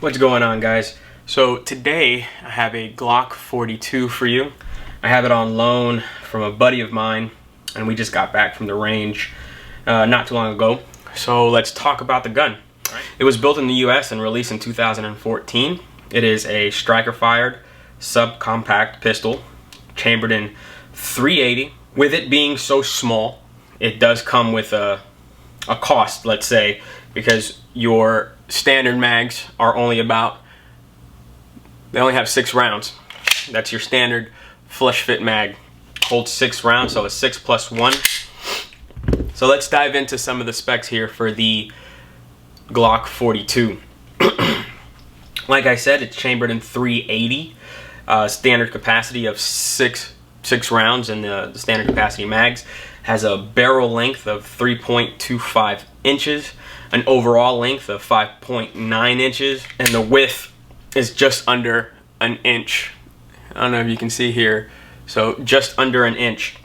What's going on, guys? So today I have a Glock 42 for you. I have it on loan from a buddy of mine, and we just got back from the range not too long ago. So let's talk about the gun. It was built in the US and released in 2014. It is a striker-fired subcompact pistol, chambered in .380. With it being so small, it does come with a cost, let's say, because your standard mags are only they only have 6 rounds. That's your standard flush fit mag. Holds 6 rounds, so a 6 plus 1. So let's dive into some of the specs here for the Glock 42. Like I said, it's chambered in .380. Standard capacity of 6 rounds in the standard capacity mags. Has a barrel length of 3.25 inches, an overall length of 5.9 inches, and the width is just under an inch. I don't know if you can see here, so just under an inch.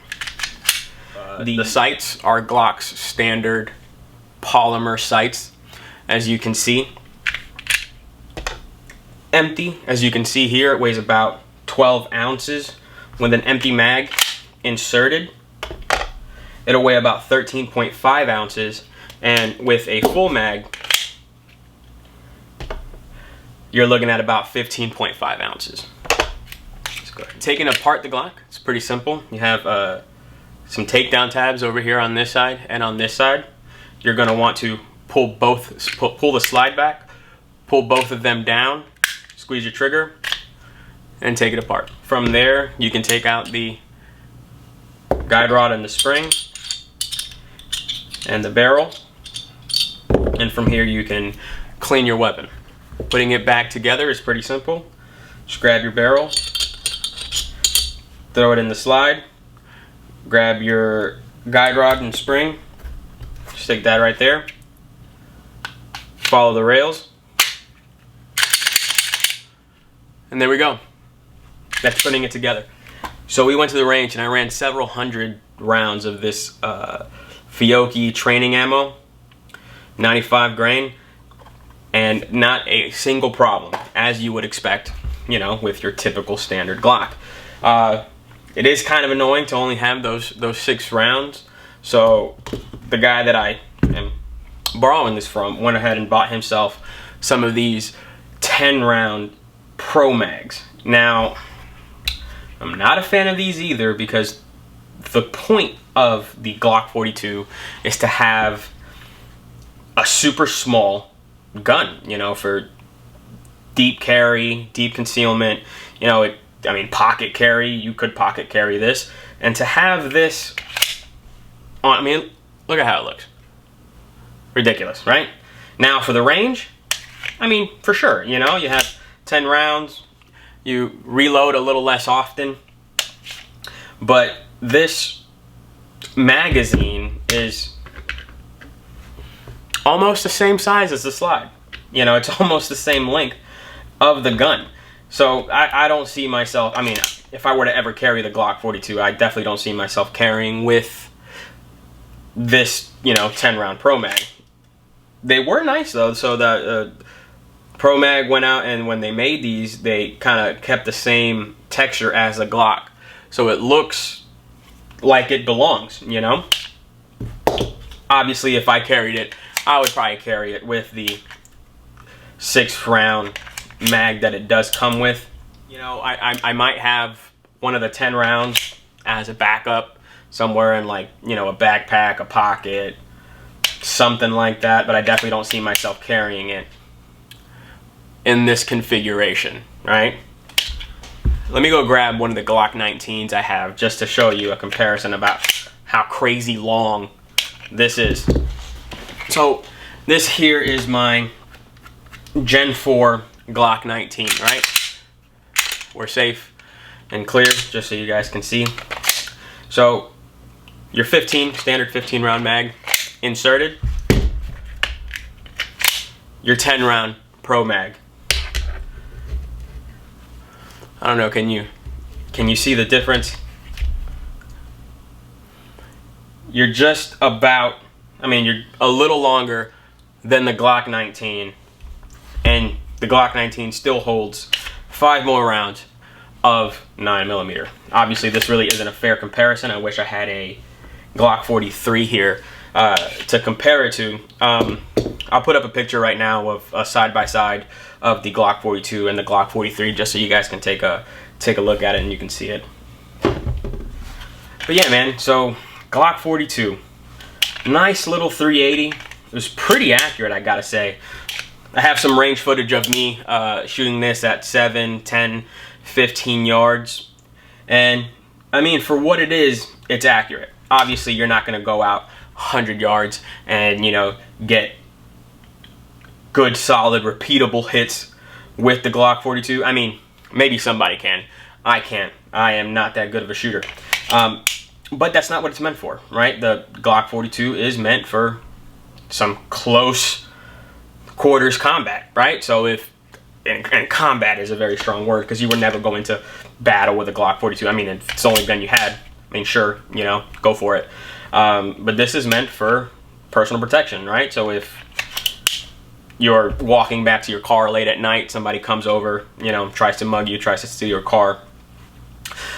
The sights are Glock's standard polymer sights, as you can see. Empty, as you can see here, it weighs about 12 ounces. With an empty mag inserted, it'll weigh about 13.5 ounces, and with a full mag, you're looking at about 15.5 ounces. Let's go ahead. Taking apart the Glock, it's pretty simple. You have some takedown tabs over here on this side and on this side. You're going to want to pull the slide back, pull both of them down, squeeze your trigger, and take it apart. From there, you can take out the guide rod and the spring and the barrel, and from here you can clean your weapon. Putting it back together is pretty simple. Just grab your barrel, throw it in the slide, grab your guide rod and spring, stick that right there, follow the rails, and there we go. That's putting it together. So we went to the range and I ran several hundred rounds of this Fiocchi training ammo, 95 grain, and not a single problem, as you would expect, you know, with your typical standard Glock. It is kind of annoying to only have those 6 rounds, so the guy that I am borrowing this from went ahead and bought himself some of these 10-round Pro Mags. Now, I'm not a fan of these either, because the point of the Glock 42 is to have a super small gun, you know, for deep carry, deep concealment, you know, I mean, pocket carry, you could pocket carry this, and to have this on, I mean, look at how it looks. Ridiculous, right? Now for the range, I mean, for sure, you know, you have 10 rounds, you reload a little less often, but this magazine is almost the same size as the slide. You know, it's almost the same length of the gun. So I don't see myself, I mean, if I were to ever carry the Glock 42, I definitely don't see myself carrying with this, you know, 10-round Pro Mag. They were nice though, so the Pro Mag went out, and when they made these, they kind of kept the same texture as the Glock. So it looks like it belongs, you know? Obviously, if I carried it, I would probably carry it with the 6-round mag that it does come with. You know, I might have one of the 10 rounds as a backup somewhere in, like, you know, a backpack, a pocket, something like that, but I definitely don't see myself carrying it in this configuration, right? Let me go grab one of the Glock 19s I have just to show you a comparison about how crazy long this is. So this here is my Gen 4 Glock 19, right? We're safe and clear, just so you guys can see. So your standard 15 round mag inserted, your 10 round Pro Mag. I don't know, can you see the difference? You're just about, I mean, you're a little longer than the Glock 19, and the Glock 19 still holds 5 more rounds of 9mm. Obviously, this really isn't a fair comparison. I wish I had a Glock 43 here to compare it to. I'll put up a picture right now of a side-by-side of the Glock 42 and the Glock 43, just so you guys can take a look at it and you can see it. But yeah, man, so Glock 42, nice little 380. It was pretty accurate, I gotta say. I have some range footage of me shooting this at 7, 10, 15 yards. And, I mean, for what it is, it's accurate. Obviously, you're not going to go out 100 yards and, you know, get good, solid, repeatable hits with the Glock 42. I mean, maybe somebody can. I can't. I am not that good of a shooter. But that's not what it's meant for, right? The Glock 42 is meant for some close quarters combat, right? So if, and combat is a very strong word, because you would never go into battle with a Glock 42. I mean, if it's the only gun you had, I mean, sure, you know, go for it. But this is meant for personal protection, right? So if you're walking back to your car late at night, somebody comes over, you know, tries to mug you, tries to steal your car,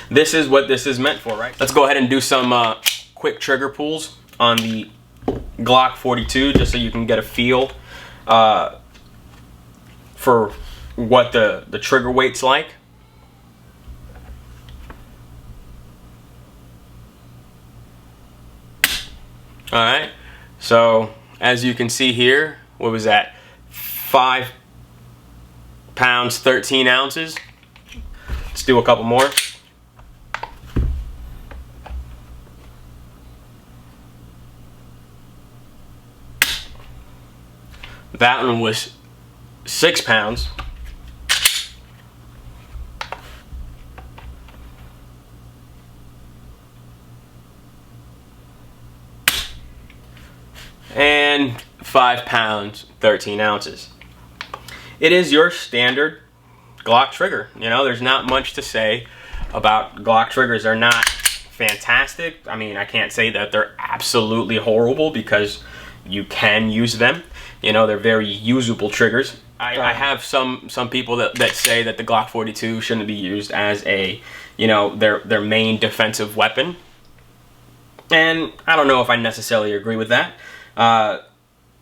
this is what this is meant for, right? Let's go ahead and do some quick trigger pulls on the Glock 42, just so you can get a feel for what the trigger weight's like. Alright, so as you can see here, what was that? 5 pounds, 13 ounces. Let's do a couple more. That one was 6 pounds. And 5 pounds, 13 ounces. It is your standard Glock trigger. You know, there's not much to say about Glock triggers. They're not fantastic. I mean, I can't say that they're absolutely horrible, because you can use them. You know, they're very usable triggers. I have some people that say that the Glock 42 shouldn't be used as a, you know, their main defensive weapon. And I don't know if I necessarily agree with that.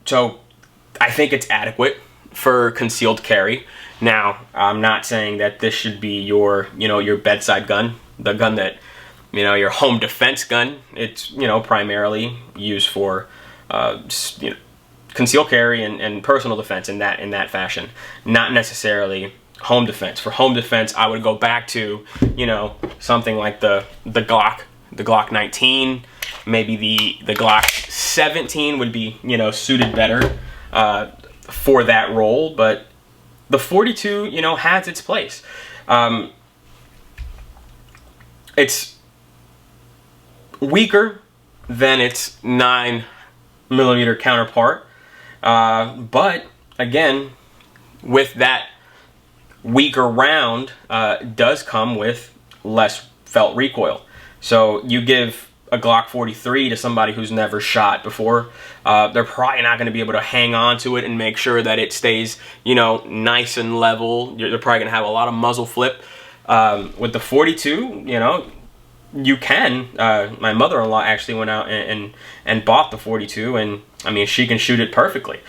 So I think it's adequate for concealed carry. Now, I'm not saying that this should be your, you know, your bedside gun, the gun that, you know, your home defense gun. It's, you know, primarily used for, you know, concealed carry and personal defense in that fashion. Not necessarily home defense. For home defense, I would go back to, you know, something like the Glock 19, maybe the Glock 17 would be, you know, suited better for that role. But the 42, you know, has its place. It's weaker than its 9mm counterpart, but again, with that weaker round, does come with less felt recoil. So you give a Glock 43 to somebody who's never shot before, they're probably not going to be able to hang on to it and make sure that it stays, you know, nice and level. They're probably going to have a lot of muzzle flip. With the 42, you know, you can. My mother-in-law actually went out and bought the 42, and I mean, she can shoot it perfectly.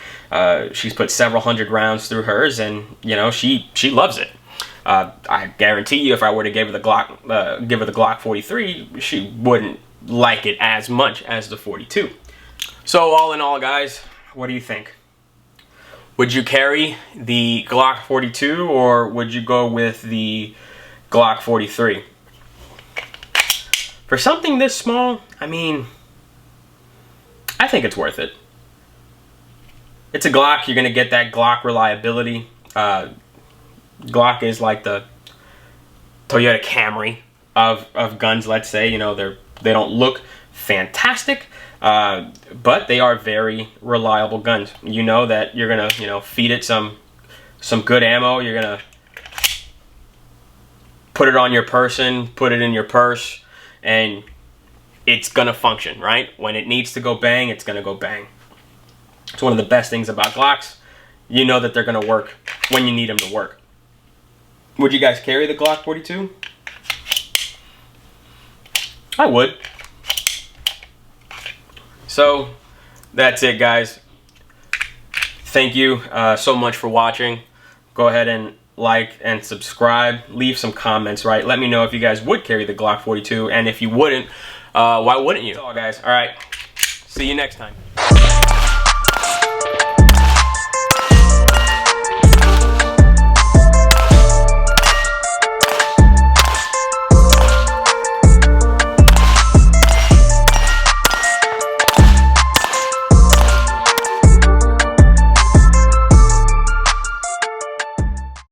She's put several hundred rounds through hers, and you know, she loves it. I guarantee you, if I were to give her the Glock 43, she wouldn't like it as much as the 42. So all in all, guys, what do you think? Would you carry the Glock 42, or would you go with the Glock 43? For something this small, I mean, I think it's worth it. It's a Glock. You're going to get that Glock reliability. Glock is like the Toyota Camry of guns, let's say. You know, they don't look fantastic, but they are very reliable guns. You know that you're going to, you know, feed it some good ammo. You're going to put it on your person, put it in your purse, and it's going to function, right? When it needs to go bang, it's going to go bang. It's one of the best things about Glocks. you know that they're gonna work when you need them to work. Would you guys carry the Glock 42? I would. So that's it, guys. Thank you so much for watching. Go ahead and like and subscribe. Leave some comments, right? Let me know if you guys would carry the Glock 42, and if you wouldn't, why wouldn't you? That's all, guys. All right. See you next time.